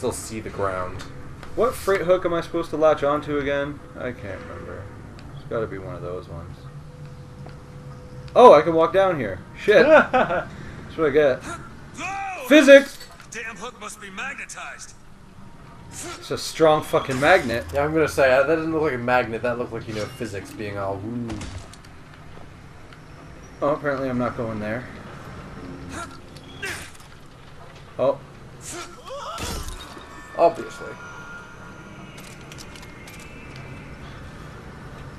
still see the ground. What freight hook am I supposed to latch onto again? I can't remember. It's got to be one of those ones. Oh, I can walk down here. Shit. That's what I get. Physics! Damn hook must be magnetized. It's a strong fucking magnet. Yeah, I'm gonna say, that doesn't look like a magnet. That looked like, you know, physics being all woo. Oh, apparently I'm not going there. Oh. Obviously.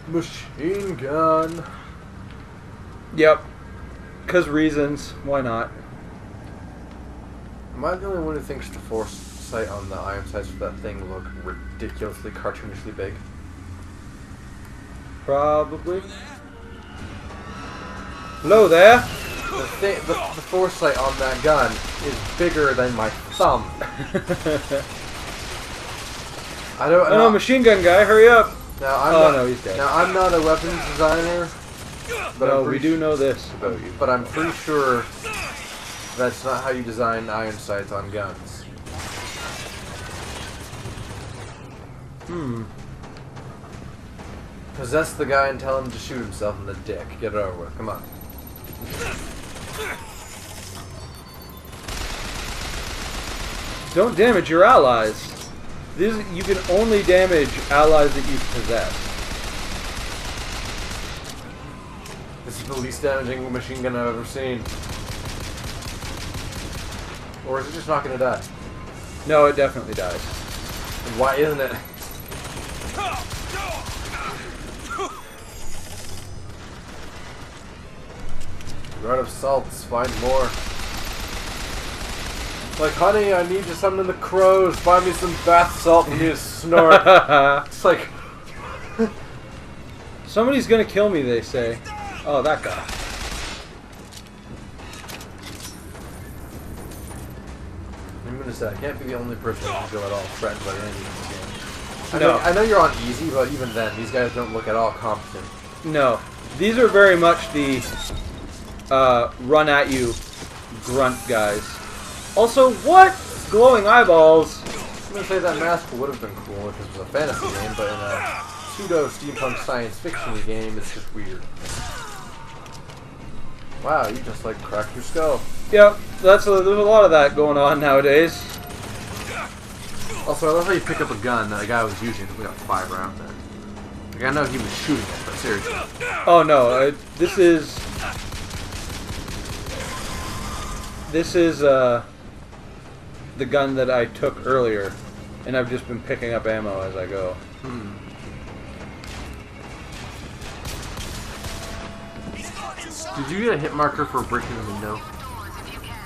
Machine gun. Yep. 'Cause reasons. Why not? Am I the only one who thinks the force sight on the iron sights for that thing look ridiculously cartoonishly big? Probably. Hello there. The force sight on that gun is bigger than my thumb. I don't know. Oh, machine gun guy, hurry up. Now, no, he's dead. Now, I'm not a weapons designer. But No, we do know this about you. But I'm pretty sure that's not how you design iron sights on guns. Possess the guy and tell him to shoot himself in the dick. Get it over with. Come on. Don't damage your allies. You can only damage allies that you possess. This is the least damaging machine gun I've ever seen. Or is it just not going to die? No, it definitely dies. And why isn't it? We're out of salts. Find more. Like, honey, I need to summon the crows. Find me some bath salt and you snort. It's like... Somebody's gonna kill me, they say. Oh, that guy. I'm gonna say, I can't be the only person who feel at all threatened by any of this game. No. I know you're on easy, but even then, these guys don't look at all competent. No. These are very much the run at you grunt guys. Also, what? Glowing eyeballs. I'm gonna say that mask would have been cool if it was a fantasy game, but in a pseudo-steampunk science fiction game, it's just weird. Wow, you just like cracked your skull. Yep, there's a lot of that going on nowadays. Also, I love how you pick up a gun that a guy was using. We got 5 rounds in. Like, I know he was shooting it, but seriously. Oh no, this is the gun that I took earlier, and I've just been picking up ammo as I go. Did you get a hit marker for breaking the window?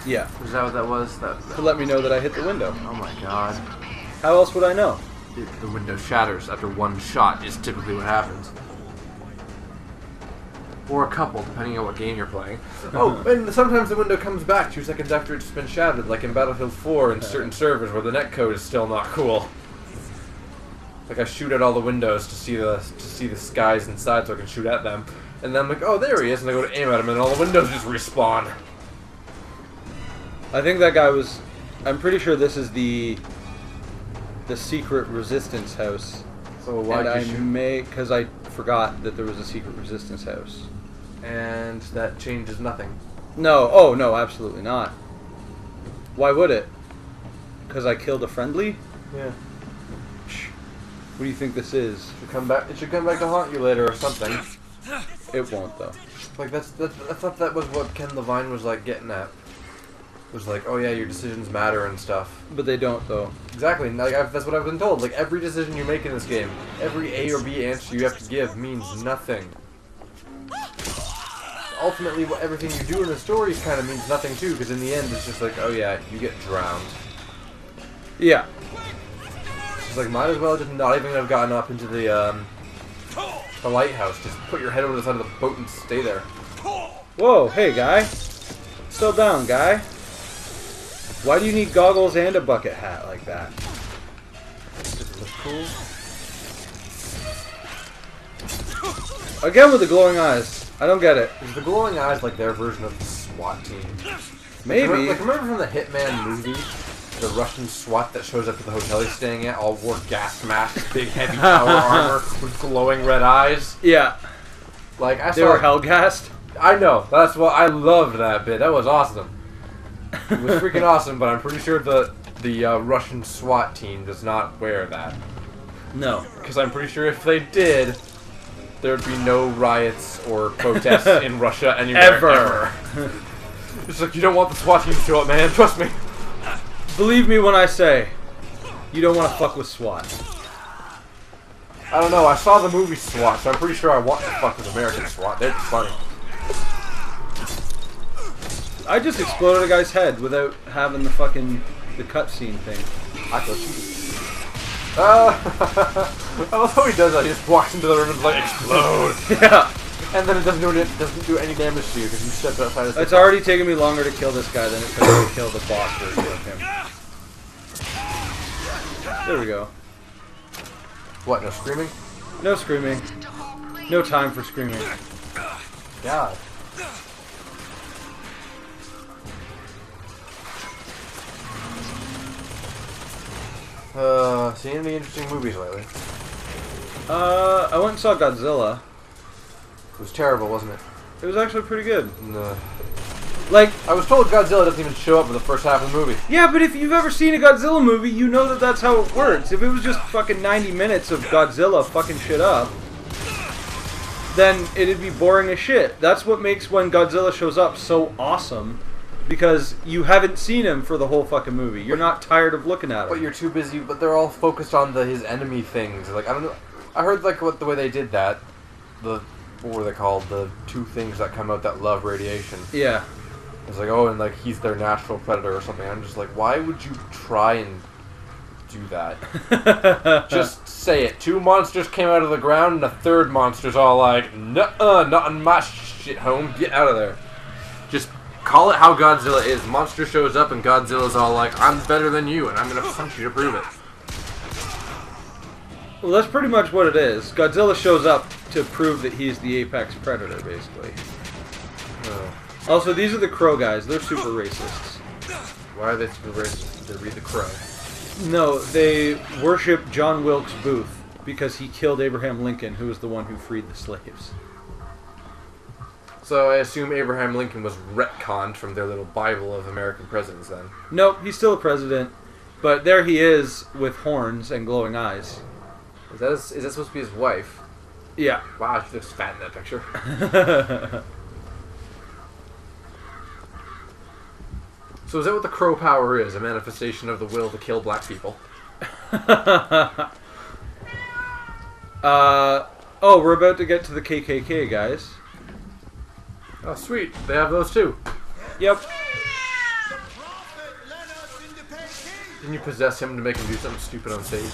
Yeah, Is that what that was? to let me know that I hit the window. Oh my god. How else would I know? The window shatters after one shot is typically what happens. Or a couple, depending on what game you're playing. Oh, and sometimes the window comes back 2 seconds after it's been shattered, like in Battlefield 4 in certain servers where the netcode is still not cool. Like I shoot at all the windows to see the skies inside so I can shoot at them. And then I'm like, oh, there he is, and I go to aim at him, and all the windows just respawn. I think that guy was... I'm pretty sure this is the secret resistance house. So why and did you I may... Because I forgot that there was a secret resistance house. And that changes nothing. No, oh no, absolutely not. Why would it? Because I killed a friendly? Yeah. What do you think this is? It should come back to haunt you later or something. It won't though. Like I thought that was what Ken Levine was like getting at. Was like, oh yeah, your decisions matter and stuff. But they don't though. Exactly. Like that's what I've been told. Like every decision you make in this game, every A or B answer you have to give means nothing. Ultimately, everything you do in the story kind of means nothing too, because in the end it's just like, oh yeah, you get drowned. Yeah. It's like, might as well just not even have gotten up into the lighthouse. Just put your head over the side of the boat and stay there. Whoa, hey guy. Still down, guy. Why do you need goggles and a bucket hat like that? Does it look cool? Again with the glowing eyes. I don't get it. Is the glowing eyes like their version of the SWAT team? Maybe. Remember from the Hitman movie the Russian SWAT that shows up to the hotel he's staying at, all wore gas masks, big heavy power armor with glowing red eyes. Yeah. Like I They saw. were hell-gassed? I know. That's what I loved that bit. That was awesome. It was freaking awesome, but I'm pretty sure the Russian SWAT team does not wear that. No. Because I'm pretty sure if they did, there'd be no riots or protests in Russia anywhere ever. It's like, you don't want the SWAT team to show up, man. Trust me. Believe me when I say, you don't want to fuck with SWAT. I don't know. I saw the movie SWAT, so I'm pretty sure I want to fuck with American SWAT. They're funny. I just exploded a guy's head without having the cutscene thing. I thought she I love how he does that. He just walks into the room and is like, explode. Yeah. And then it doesn't do any damage to you because you stepped outside of the It's already taken me longer to kill this guy than it took me to kill the boss version of him. There we go. What, no screaming? No screaming. No time for screaming. God. Seen any interesting movies lately? I went and saw Godzilla. It was terrible, wasn't it? It was actually pretty good. No. Like, I was told Godzilla doesn't even show up in the first half of the movie. yeah, but if you've ever seen a Godzilla movie, you know that that's how it works. If it was just fucking 90 minutes of Godzilla fucking shit up, then it'd be boring as shit. That's what makes when Godzilla shows up so awesome, because you haven't seen him for the whole fucking movie. You're not tired of looking at him. But you're too busy, but they're all focused on his enemy things. Like, I don't know. I heard, like, the way they did that, what were they called? The two things that come out that love radiation. Yeah. It's like, oh, and like he's their natural predator or something. I'm just like, why would you try and do that? Just say it. Two monsters came out of the ground, and the third monster's all like, nuh-uh, not in my shit home. Get out of there. Just call it how Godzilla is. Monster shows up, and Godzilla's all like, I'm better than you, and I'm gonna punch you to prove it. Well, that's pretty much what it is. Godzilla shows up to prove that he's the apex predator, basically. Oh. Also, these are the Crow guys. They're super racists. Why are they super racist? They read the Crow. No, they worship John Wilkes Booth because he killed Abraham Lincoln, who was the one who freed the slaves. So I assume Abraham Lincoln was retconned from their little Bible of American presidents then. Nope, he's still a president, but there he is with horns and glowing eyes. Is that supposed to be his wife? Yeah. Wow, she looks fat in that picture. So is that what the Crow power is? A manifestation of the will to kill black people? Oh, we're about to get to the KKK, guys. Oh, sweet. They have those too. Yep. Didn't you possess him to make him do something stupid on stage?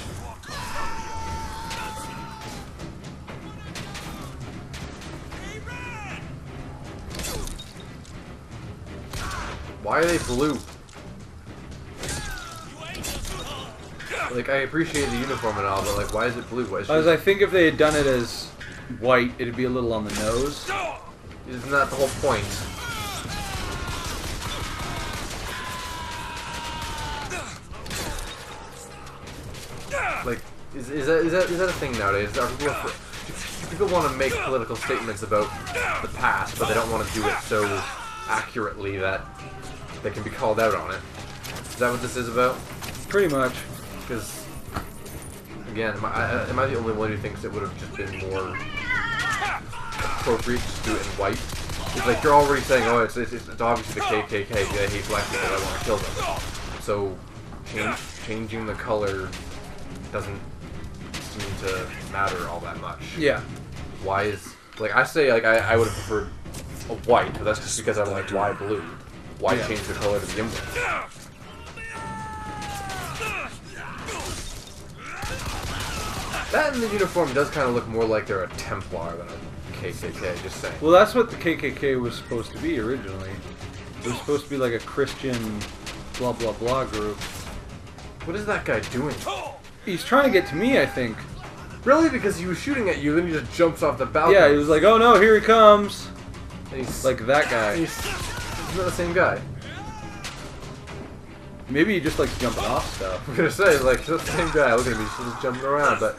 Why are they blue? Like, I appreciate the uniform and all, but like, why is it blue? Why is As I think if they had done it as white, it'd be a little on the nose. Isn't that the whole point? Like, is that a thing nowadays? Are people want to make political statements about the past, but they don't want to do it so accurately that they can be called out on it? Is that what this is about? Pretty much. Because, again, am I the only one who thinks it would have just been more appropriate to do it in white? It's like you're already saying, oh, it's obviously the KKK, they hate black people, I want to kill them. So, changing the color doesn't seem to matter all that much. Yeah. Why is... Like, I say, like, I would have preferred a white, but that's just because I'm like, why blue? Why change the color to begin with? That and the uniform does kind of look more like they're a Templar than a KKK, just saying. Well, that's what the KKK was supposed to be originally. It was supposed to be like a Christian blah blah blah group. What is that guy doing? He's trying to get to me, I think. Really? Because he was shooting at you, then he just jumps off the balcony. Yeah, he was like, oh no, here he comes. And he's Like that guy. He's not the same guy. Maybe he just likes jumping off stuff. I'm gonna say, like, the same guy. Look at me, he's just jumping around, but...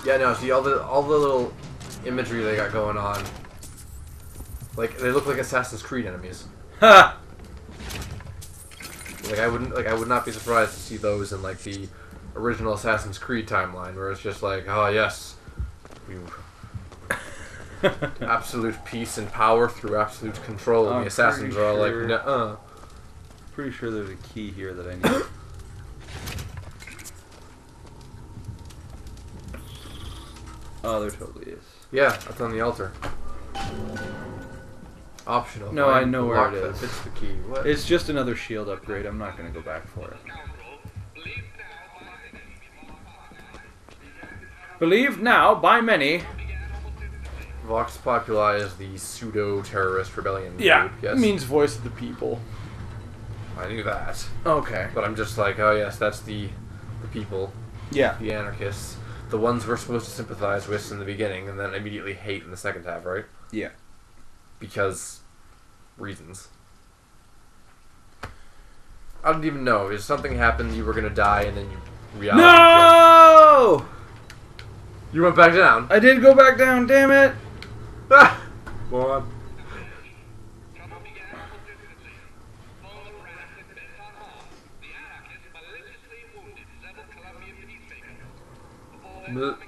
Yeah, no, see, all the little imagery they got going on, like, they look like Assassin's Creed enemies. Ha! Like, I would not be surprised to see those in, like, the original Assassin's Creed timeline, where it's just like, oh, yes, absolute peace and power through absolute control, and the assassins are all like, nuh-uh. Pretty sure there's a key here that I need. Oh, there totally is. Yeah, that's on the altar. Optional. No, I know where it is. It's the key. What? It's just another shield upgrade. I'm not going to go back for it. Believed now by many. Vox Populi is the pseudo-terrorist rebellion Yeah, group, yes. it means voice of the people. I knew that. Okay. But I'm just like, oh yes, that's the people. Yeah. The anarchists. The ones we're supposed to sympathize with in the beginning and then immediately hate in the second half, right? Yeah. Because... reasons. I don't even know. If something happened, you were gonna die, and then you reality. No! You went back down. I did go back down, damn it! Ah! Go on.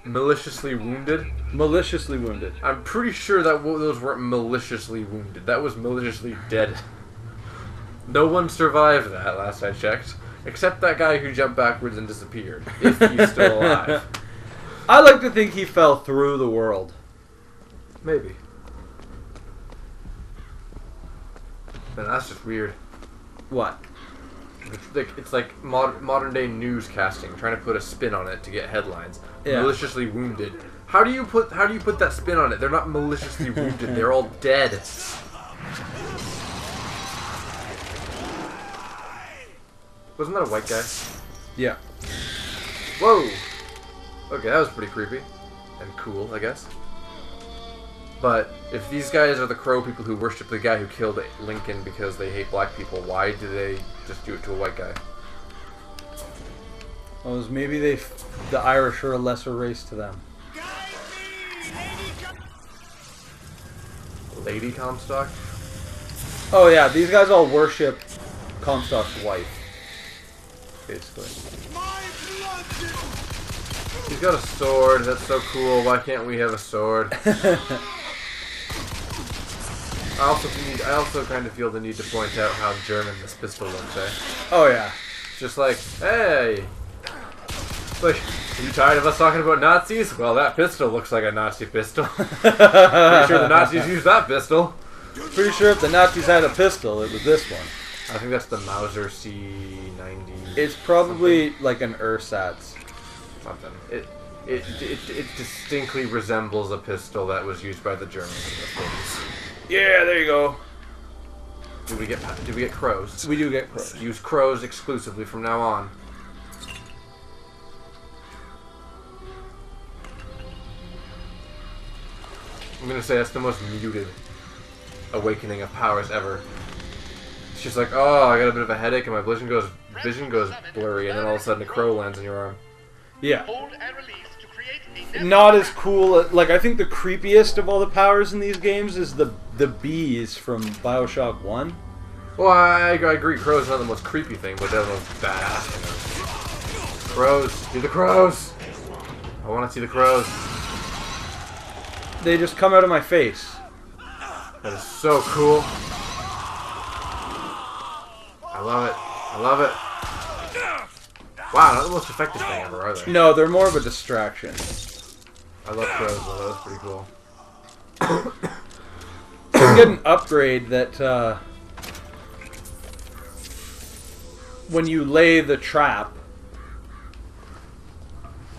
Maliciously wounded? Maliciously wounded. I'm pretty sure that those weren't maliciously wounded. That was maliciously dead. No one survived that, last I checked. Except that guy who jumped backwards and disappeared. If he's still alive. I like to think he fell through the world. Maybe. Man, that's just weird. What? It's like modern day newscasting, trying to put a spin on it to get headlines. Yeah. Maliciously wounded. How do you put that spin on it? They're not maliciously wounded. They're all dead. Wasn't that a white guy? Yeah. Whoa. Okay, that was pretty creepy and cool, I guess. But if these guys are the Crow people who worship the guy who killed Lincoln because they hate black people, why do they just do it to a white guy? Well, maybe the Irish are a lesser race to them. Lady Comstock? Oh yeah, these guys all worship Comstock's wife. Basically. He's got a sword, that's so cool, why can't we have a sword? I also kind of feel the need to point out how German this pistol looks, eh? Oh yeah. It's just like, hey! It's like, are you tired of us talking about Nazis? Well, that pistol looks like a Nazi pistol. Pretty sure the Nazis used that pistol. Pretty sure if the Nazis had a pistol, it was this one. I think that's the Mauser C90. It's probably like an ersatz. Something. It distinctly resembles a pistol that was used by the Germans in the 40s. Yeah, there you go. Do we get crows? We do get crows. Use crows exclusively from now on. I'm gonna say that's the most muted awakening of powers ever. It's just like, oh, I got a bit of a headache and my vision goes blurry, and then all of a sudden a crow lands in your arm. Yeah. Not as cool. Like, I think the creepiest of all the powers in these games is the bees from Bioshock 1. Well, I agree. Crows are not the most creepy thing, but they're the most badass thing. Crows, see the crows. I want to see the crows. They just come out of my face. That is so cool. I love it. I love it. Wow, not the most effective thing ever, are they? No, they're more of a distraction. I love crows, though. That was pretty cool. You can get an upgrade that when you lay the trap,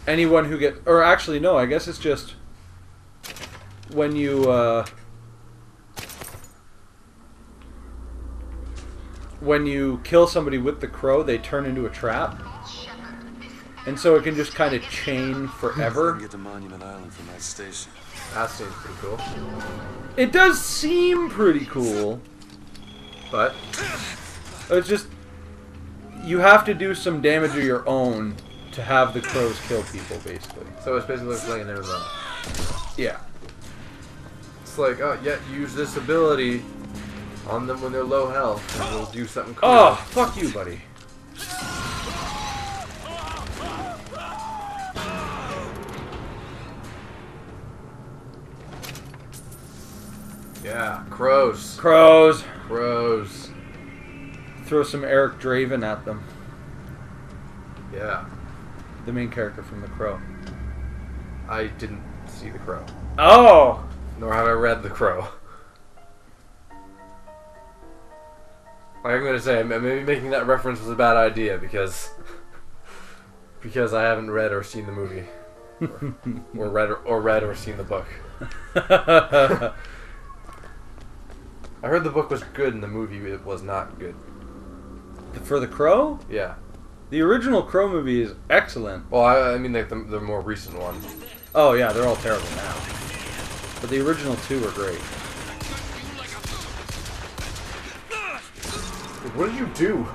anyone who gets... Or actually, no, I guess it's just when you... when you kill somebody with the crow, they turn into a trap. and so it can just kind of chain I forever. can get to Monument Island from that station. That seems pretty cool. It does seem pretty cool, But it's just you have to do some damage of your own to have the crows kill people, basically. so it's basically like playing an MMO. Yeah. It's like, oh yeah, use this ability on them when they're low health, and we'll do something cool. Oh, fuck you, buddy. Yeah, crows. Crows. Crows. Throw some Eric Draven at them. Yeah. The main character from The Crow. I didn't see The Crow. Oh! Nor have I read The Crow. Like I'm gonna say, maybe making that reference was a bad idea because I haven't read or seen the movie, or read or seen the book. I heard the book was good and the movie it was not good. For The Crow? Yeah. The original Crow movie is excellent. Well, I mean like the more recent one. Oh yeah, they're all terrible now. But the original two were great. What did you do?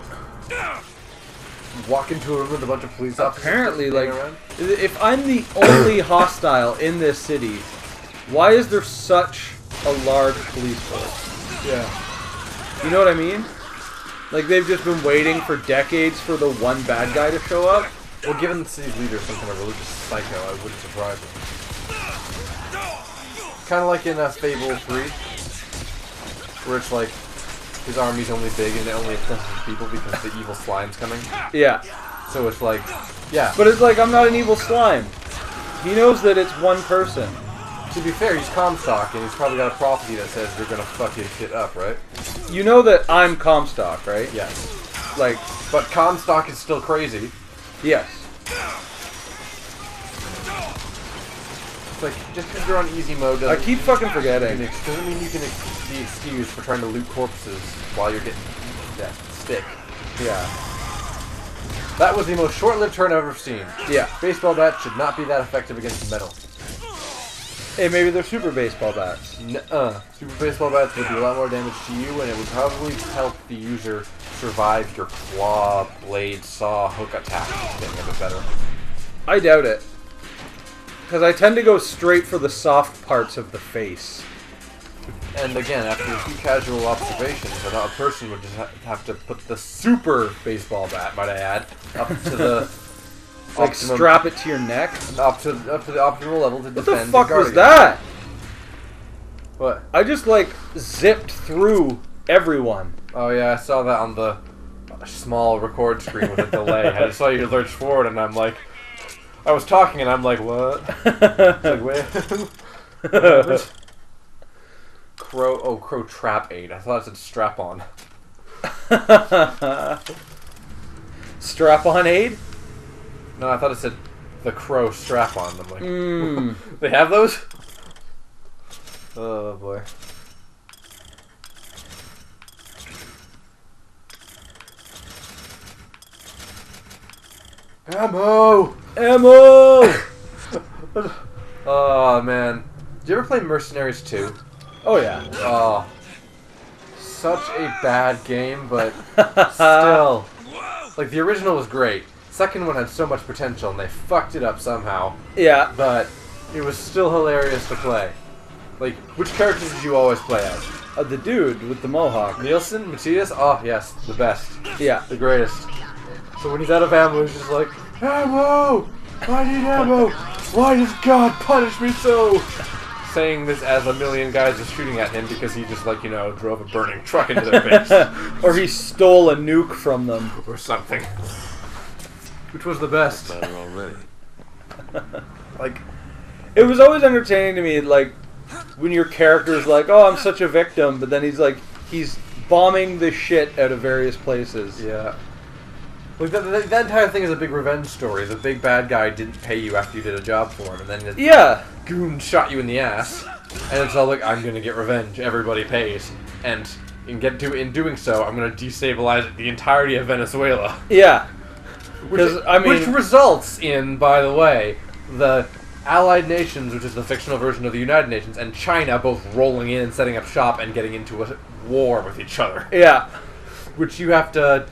Walk into a room with a bunch of police officers? Apparently, like, around? if I'm the only hostile in this city, why is there such a large police force? Yeah. You know what I mean? Like, they've just been waiting for decades for the one bad guy to show up. Well, given the city's leader is some kind of religious psycho, I wouldn't surprise me. Kind of like in Fable 3, where it's like his army's only big and it only oppresses people because the evil slime's coming. Yeah. So it's like, yeah. But it's like, I'm not an evil slime. He knows that it's one person. To be fair, he's Comstock and he's probably got a prophecy that says you're gonna fuck his shit up, right? You know that I'm Comstock, right? Yes. Like, But Comstock is still crazy. yes. It's like, just because you're on easy mode I keep fucking forgetting. doesn't mean you can be excused for trying to loot corpses while you're getting that stick. Yeah. That was the most short-lived turn I've ever seen. Yeah. Baseball bats should not be that effective against metal. Hey, maybe they're super baseball bats. Nuh-uh. Super baseball bats would do a lot more damage to you, and it would probably help the user survive your claw, blade, saw, hook attack. Getting a bit better. I doubt it. Because I tend to go straight for the soft parts of the face. And again, after a few casual observations, a person would just have to put the super baseball bat, might I add, up to the Like, optimum, strap it to your neck. up to the optimal level to What defend. the fuck your was guardian. that? What? I just, like, zipped through everyone. Oh yeah, I saw that on the small record screen with a delay. I just saw you lurch forward, and I'm like, I was talking, and I'm like, what? It's like, wait. Crow trap aid. I thought it said strap on. Strap-on aid? No, I thought it said the crow strap on. I'm like, Mm. they have those? Oh boy. Ammo! Ammo! Oh man. Did you ever play Mercenaries 2? Oh, yeah. Oh. Such a bad game, but still. Like, the original was great. Second one had so much potential, and they fucked it up somehow. Yeah. But it was still hilarious to play. Like, which characters did you always play as? The dude with the mohawk. Nielsen? Matthias? Oh, yes. The best. Yeah. The greatest. So when he's out of ammo, he's just like, ammo! I need ammo! Why does God punish me so? Saying this as a million guys are shooting at him because he just, like, you know, drove a burning truck into their face. Or he stole a nuke from them. Or something. Which was the best. Better already. Like, It was always entertaining to me, like, when your character's like, oh, I'm such a victim, but then he's like, he's bombing the shit out of various places. yeah. Like, that entire thing is a big revenge story. The big bad guy didn't pay you after you did a job for him, and then the Yeah. goon shot you in the ass, and it's all like, I'm gonna get revenge, everybody pays. And in doing so, I'm gonna destabilize the entirety of Venezuela. Yeah. Which results in, by the way, the Allied Nations, which is the fictional version of the United Nations, and China both rolling in, setting up shop, and getting into a war with each other. Yeah. Which you have to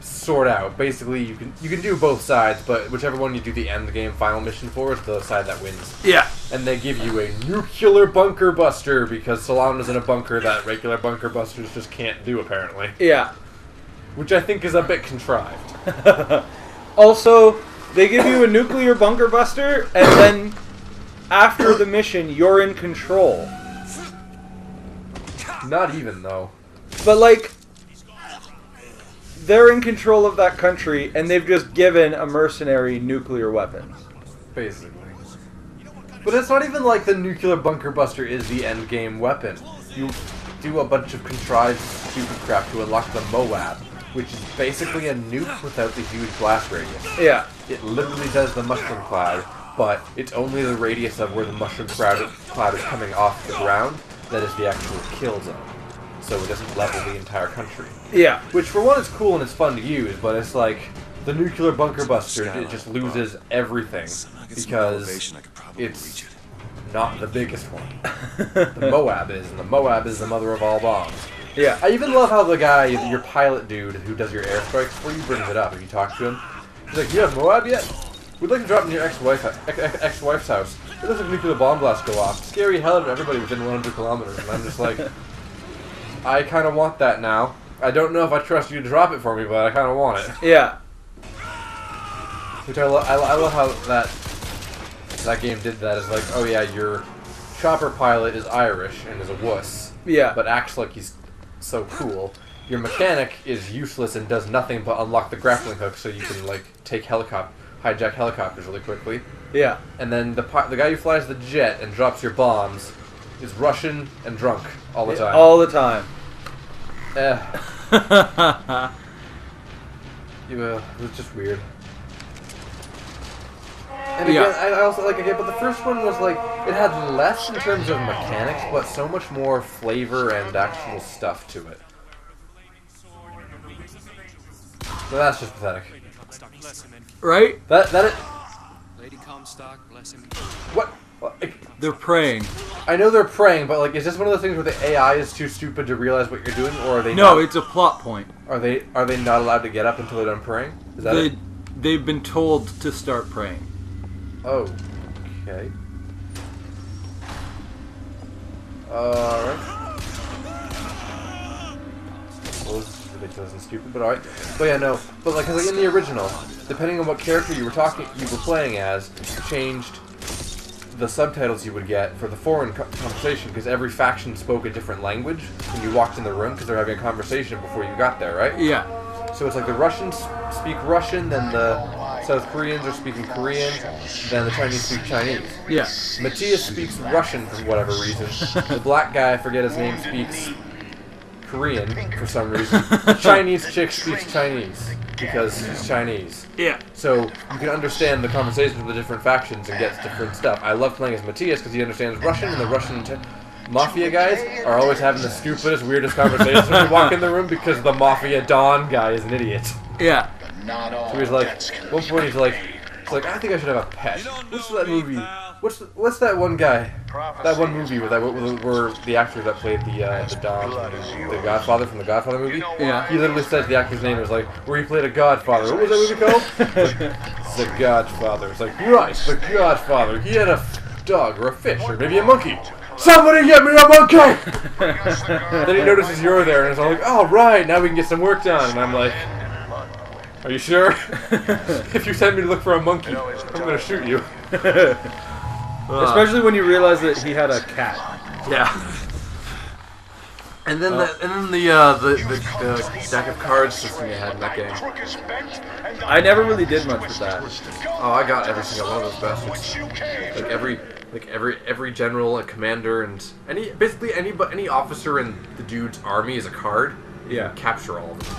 sort out. Basically, you can do both sides, but whichever one you do the end game final mission for is the side that wins. Yeah. And they give you a nuclear bunker buster because Solana is in a bunker that regular bunker busters just can't do, apparently. Yeah. Which I think is a bit contrived. Also, they give you a nuclear bunker buster, and then after the mission, you're in control. Not even, though. But, like, they're in control of that country, and they've just given a mercenary nuclear weapons. Basically. But it's not even like the nuclear bunker buster is the end game weapon. You do a bunch of contrived stupid crap to unlock the Moab, which is basically a nuke without the huge blast radius. Yeah. It literally does the mushroom cloud, but it's only the radius of where the mushroom cloud is coming off the ground that is the actual kill zone. So it doesn't level the entire country. Yeah. Which, for one, is cool and it's fun to use, but it's like the nuclear bunker buster, it just loses everything because it's not the biggest one. The Moab is, and the Moab is the mother of all bombs. Yeah. I even love how the guy, your pilot dude who does your airstrikes for you, brings it up. If you talk to him, he's like, "You have Moab yet? We'd like to drop in your ex-wife's house. It looks like nuclear bomb blasts go off. Scary hell to everybody within 100 kilometers." And I'm just like, I kind of want that now. I don't know if I trust you to drop it for me, but I kind of want it. Yeah. Which I love how that game did that. It's like, oh yeah, your chopper pilot is Irish and is a wuss. Yeah. But acts like he's so cool. Your mechanic is useless and does nothing but unlock the grappling hook so you can like hijack helicopters really quickly. Yeah. And then the guy who flies the jet and drops your bombs is Russian and drunk all the time. All the time. It's just weird. And again, I also like again, but the first one was like it had less in terms of mechanics, but so much more flavor and actual stuff to it. So that's just pathetic. Right? That it. Lady Comstock, bless him. What? Like, they're praying. I know they're praying, but like, is this one of those things where the AI is too stupid to realize what you're doing, or are they? No, it's a plot point. Are they not allowed to get up until they're done praying? Is that it? They've been told to start praying. Oh, okay. Alright. Well, this is ridiculous and stupid, but alright. But yeah, no. But like in the original, depending on what character you were playing as, changed the subtitles you would get for the foreign conversation, because every faction spoke a different language when you walked in the room, because they're having a conversation before you got there, right? Yeah. So it's like the Russians speak Russian, then the South Koreans are speaking Korean, then the Chinese speak Chinese. Yeah. Matthias speaks Russian for whatever reason. The black guy, I forget his name, speaks Korean for some reason. The Chinese chick speaks Chinese because she's Chinese. Yeah. So you can understand the conversations of the different factions and get different stuff. I love playing as Matthias because he understands Russian, and the Russian mafia guys are always having the stupidest, weirdest conversations when you walk in the room because the mafia Don guy is an idiot. Yeah. So he's like, at one point he's like, I think I should have a pet. What's that movie? What's that one guy? That one movie where the actor that played the Don, the Godfather from the Godfather movie? Yeah. He literally said the actor's name was like, where he played a Godfather. What was that movie called? It's The Godfather. It's like, right, The Godfather. He had a dog or a fish or maybe a monkey. Somebody get me a monkey! Then he notices you're there and it's all like, oh right, now we can get some work done. And I'm like, are you sure? If you send me to look for a monkey, I'm gonna shoot you. Especially when you realize that he had a cat. Yeah. And then the deck of cards system you had in that game. I never really did much with that. Oh, I got every single one of those bastards. Like every general and commander and any officer in the dude's army is a card. Yeah. Capture all of them.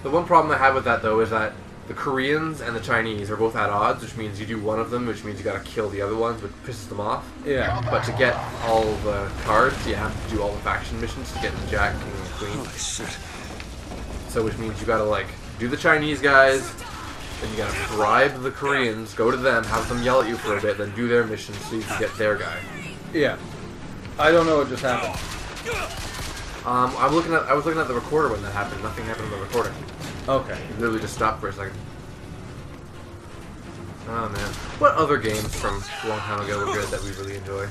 The one problem I have with that, though, is that the Koreans and the Chinese are both at odds, which means you do one of them, which means you gotta kill the other ones, which pisses them off. Yeah. But to get all the cards, you have to do all the faction missions to get the Jack, King, and Queen. Holy shit. So which means you gotta, like, do the Chinese guys, then you gotta bribe the Koreans, go to them, have them yell at you for a bit, then do their mission so you can get their guy. Yeah. I don't know what just happened. I was looking at the recorder when that happened. Nothing happened in the recording. Okay. It literally just stopped for a second. Oh man. What other games from a long time ago were good that we really enjoy?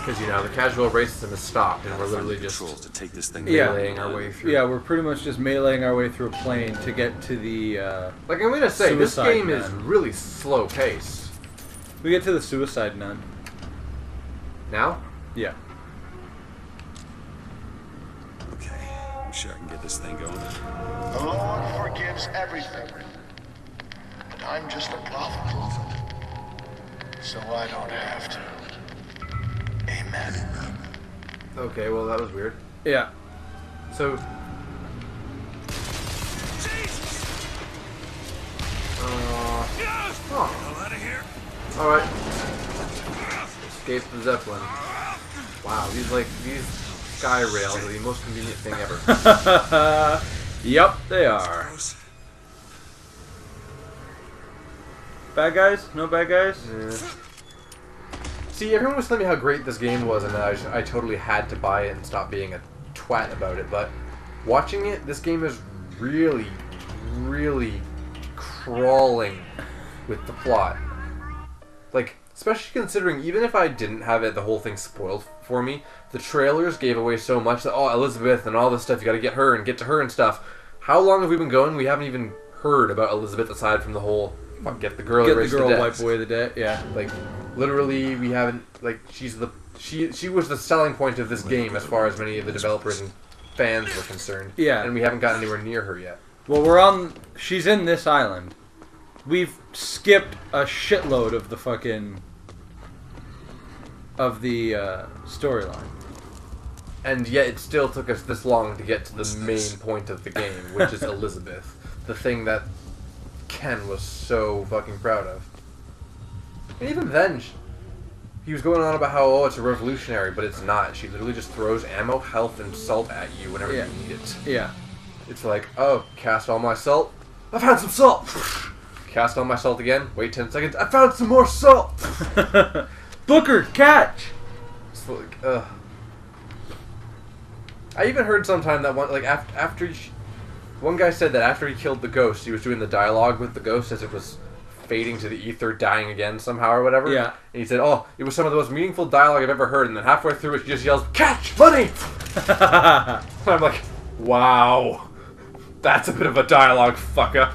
Because, you know, the casual racism has stopped and we're literally just to take this thing meleeing our way through. Yeah, we're pretty much just meleeing our way through a plane to get to the, like, I'm gonna say, this Suicide game Nun. is really slow paced. We get to the Suicide Nun. Now? Yeah. Okay, I'm sure I can get this thing going. The Lord forgives everything. But I'm just a prophet. So I don't have to. Amen. Okay, well, that was weird. Yeah. So... Alright. Escape the Zeppelin. Wow, these sky rails are the most convenient thing ever. Yep, they are. Bad guys? No bad guys? Yeah. See, everyone was telling me how great this game was, and I totally had to buy it and stop being a twat about it, but watching it, this game is really, really crawling with the plot. Like, especially considering, even if I didn't have the whole thing spoiled for me, the trailers gave away so much that, oh, Elizabeth and all this stuff, you gotta get her and get to her and stuff. How long have we been going? We haven't even heard about Elizabeth aside from the whole, get the girl, wipe away the debt, yeah. Like, literally, we haven't, like, she was the selling point of this game as far as many of the developers and fans were concerned. Yeah. And we haven't gotten anywhere near her yet. Well, she's in this island. We've skipped a shitload of the storyline. And yet it still took us this long to get to the main point of the game, which is Elizabeth. The thing that Ken was so fucking proud of. And even then, he was going on about how, oh, it's a revolutionary, but it's not. She literally just throws ammo, health, and salt at you whenever you need it. Yeah. It's like, oh, cast all my salt. I've had some salt! Cast all my salt again. Wait 10 seconds. I found some more salt! Booker, catch! It's like, I even heard sometime that one guy said that after he killed the ghost, he was doing the dialogue with the ghost as it was fading to the ether, dying again somehow or whatever. Yeah. And he said, oh, it was some of the most meaningful dialogue I've ever heard, and then halfway through it, she just yells, catch! Money! And I'm like, wow. That's a bit of a dialogue fuck-up.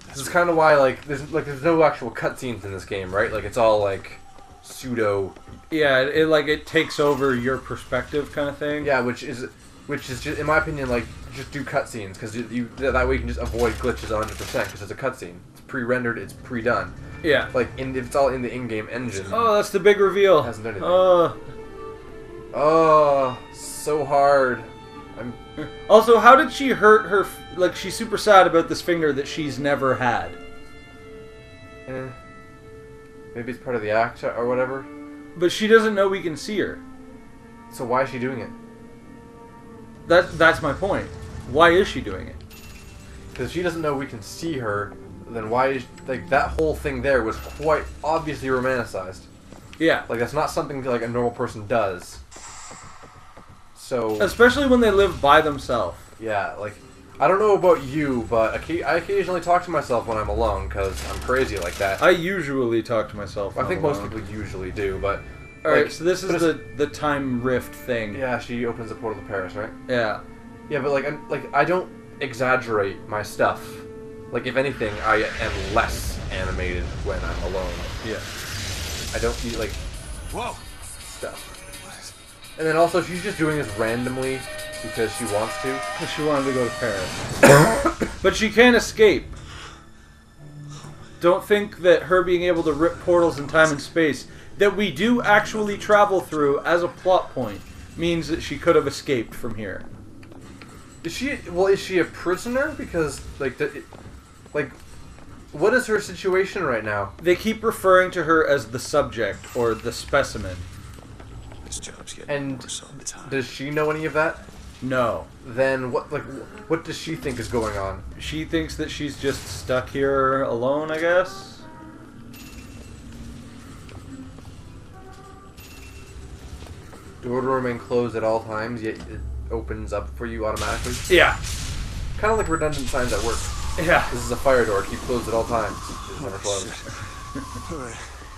This is kind of why, there's no actual cutscenes in this game, right? Like, it's all, like, pseudo... Yeah, it takes over your perspective kind of thing. Yeah, which is just, in my opinion, like, just do cutscenes, because that way you can just avoid glitches 100%, because it's a cutscene. It's pre-rendered, it's pre-done. Yeah. Like, if it's all in the in-game engine. Oh, that's the big reveal. It hasn't done anything. Oh, so hard. Also, how did she hurt her... Like, she's super sad about this finger that she's never had. Maybe it's part of the act or whatever. But she doesn't know we can see her. So why is she doing it? That's my point. Why is she doing it? Because she doesn't know we can see her, then why is... Like, that whole thing there was quite obviously romanticized. Yeah. Like, that's not something like a normal person does. So... Especially when they live by themselves. Yeah, like... I don't know about you, but I occasionally talk to myself when I'm alone, because I'm crazy like that. I usually talk to myself when I think I'm most alone. people usually do, but... Alright, so this is the time rift thing. Yeah, she opens the portal to Paris, right? Yeah. Yeah, but I don't exaggerate my stuff. Like, if anything, I am less animated when I'm alone. Yeah. I don't need, like... Whoa! Stuff. And then also, she's just doing this randomly because she wants to. Because she wanted to go to Paris. But she can't escape. Don't think that her being able to rip portals in time and space that we do actually travel through as a plot point means that she could have escaped from here. Is she a prisoner? Because, what is her situation right now? They keep referring to her as the subject, or the specimen. This job's getting And worse all the time. does she know any of that? No. Then what does she think is going on? She thinks that she's just stuck here alone, I guess. Door to remain closed at all times, yet it opens up for you automatically. Yeah. Kind of like redundant signs at work. Yeah. This is a fire door. Keep closed at all times. It's never closed.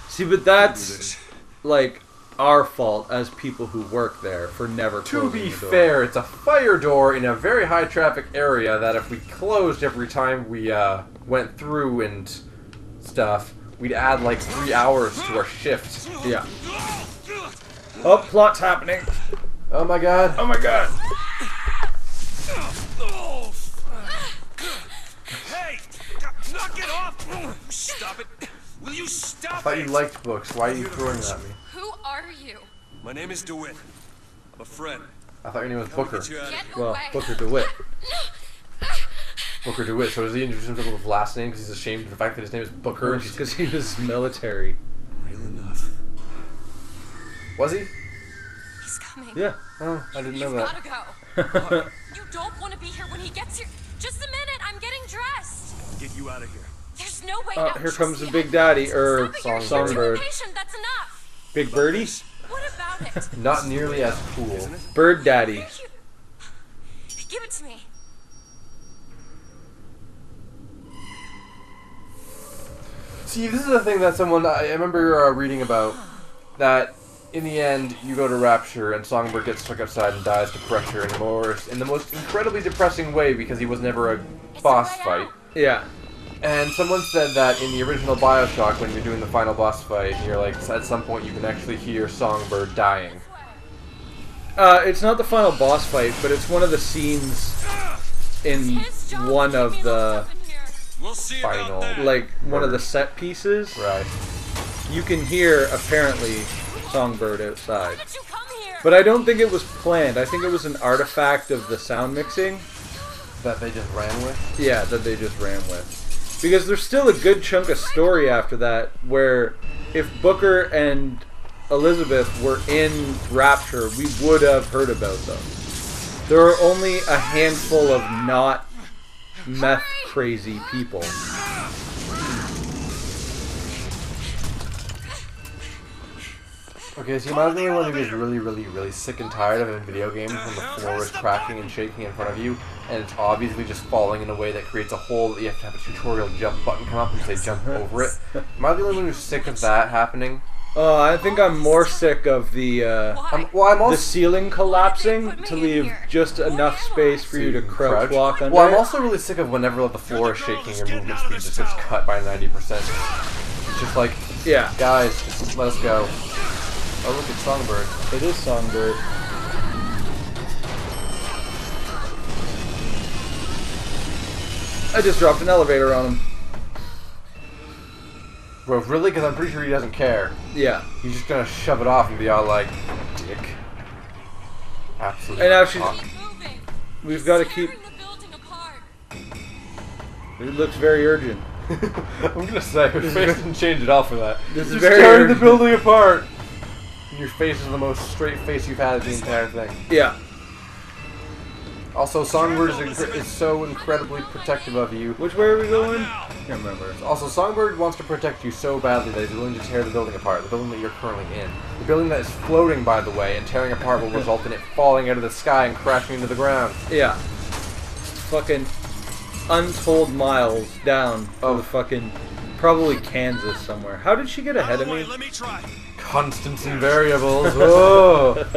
See, but that's like our fault as people who work there for never closing To be the door. fair, it's a fire door in a very high traffic area that if we closed every time we went through and stuff, we'd add like 3 hours to our shift. Yeah. Oh, plot's happening. Oh my god. Oh my god. Hey! Knock it off! Stop it! Will you I stop thought it? you liked books. Why are you throwing them at me? Who are you? My name is DeWitt. I'm a friend. I thought your name was Come Booker. get you out of Get here. Well, away. Booker DeWitt. Booker DeWitt. So does he introduce himself with his last name because he's ashamed of the fact that his name is Booker? Because he was military. Real enough. Was he? He's coming. Yeah. Oh, I didn't know You've that. gotta go. You don't want to be here when he gets here. Just a minute, I'm getting dressed. Get you out of here. There's no way. Oh, out. here Just comes the the Big Daddy, or Stop it, you're a Songbird. patient, that's enough. Big Birdie? What about it? Not nearly as cool. Bird Daddy. You- Give it to me. See, this is the thing that I remember reading about, that in the end you go to Rapture and Songbird gets stuck outside and dies to pressure in the most incredibly depressing way because he was never a boss way fight. out. Yeah. And someone said that in the original Bioshock, when you're doing the final boss fight, you're like, at some point you can actually hear Songbird dying. It's not the final boss fight, but it's one of the scenes in His job one to keep of me the, locked up in here. We'll see Final. about that. like, one of the set pieces. Right. You can hear, apparently, Songbird outside. Why did you come here? But I don't think it was planned. I think it was an artifact of the sound mixing. That they just ran with? Yeah, that they just ran with. Because there's still a good chunk of story after that where if Booker and Elizabeth were in Rapture, we would have heard about them. There are only a handful of not meth crazy people. Okay, so you might be one who is really, really, really sick and tired of a video game when the floor is cracking and shaking in front of you, and it's obviously just falling in a way that creates a hole that you have to have a tutorial jump button come up and say jump over it. Am I the only one who's sick of that happening? I think I'm more sick of the Why? I'm the also ceiling collapsing put me to in leave here? just enough space for you to crouch walk under. Well, I'm it. also really sick of whenever the floor is shaking, your movement speed just gets cut by 90%. It's just like, Yeah, guys, just let us go. Oh, look, it's Songbird. it is Songbird. I just dropped an elevator on him. Bro, really? Because I'm pretty sure he doesn't care. Yeah. He's just gonna shove it off and be all like, dick. Absolutely. And now she's- cock. Keep moving. We've got to keep. Tearing the building apart. It looks very urgent. I'm gonna say, your face didn't change at all for that. This is Just very tearing the urgent. building apart! And your face is the most straight face you've had the entire thing. Yeah. Also, Songbird is so incredibly protective of you. Which way are we going? Can't remember. Also, Songbird wants to protect you so badly that he's willing to tear the building apart. The building that you're currently in. The building that is floating, by the way, and tearing apart will result in it falling out of the sky and crashing into the ground. Yeah. Fucking untold miles down Oh. the fucking probably Kansas somewhere. How did she get ahead of me? Let me try. Constants and variables. Oh.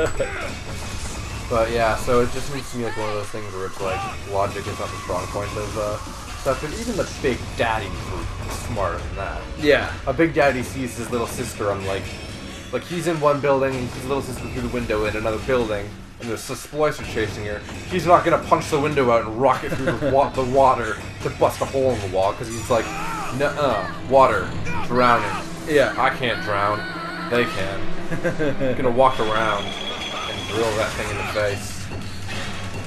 But yeah, so it just seems to me like one of those things where it's like logic is not the strong point of stuff, and even the Big Daddy group is smarter than that. Yeah. A Big Daddy sees his little sister on like he's in one building, and he sees his little sister through the window in another building, and there's a splicer chasing her. He's not gonna punch the window out and rock it through the water to bust a hole in the wall, because he's like, nuh-uh, water, drowning. Yeah. I can't drown. They can. Gonna walk around and drill that thing in the face.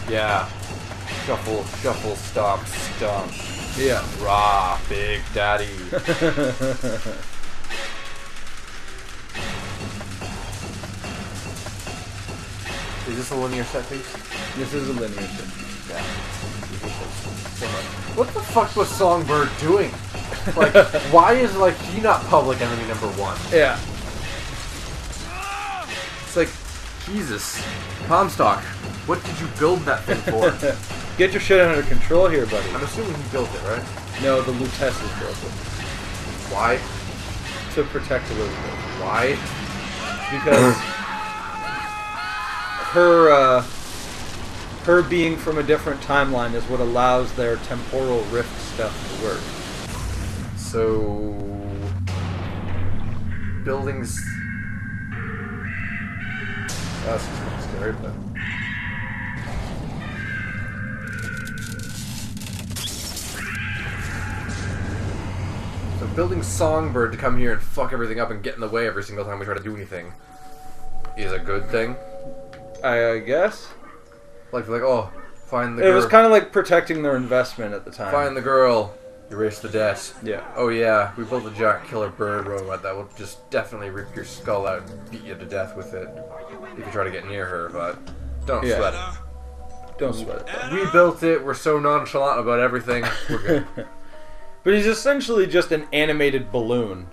Yeah. Shuffle, shuffle, stomp, stomp. Yeah. Rah, Big Daddy. Is this a linear set piece? This is a linear thing. Yeah. So much. What the fuck was Songbird doing? Like, why is like he not public enemy number 1? Yeah. It's like, Jesus, Comstock, what did you build that thing for? Get your shit under control here, buddy. I'm assuming he built it, right? No, the Luteces built it. Why? To protect Elizabeth. Why? Because her being from a different timeline is what allows their temporal rift stuff to work. So, buildings. That's just kind of scary, but. So, building Songbird to come here and fuck everything up and get in the way every single time we try to do anything is a good thing. I guess. Like, oh, find the It girl. was kind of like protecting their investment at the time. Find the girl. Erase the debt. Yeah. Oh yeah, we built a giant killer bird robot that will just definitely rip your skull out and beat you to death with it if you try to get near her, but don't sweat it. Don't sweat it. We built it, we're so nonchalant about everything, we're good. But he's essentially just an animated balloon.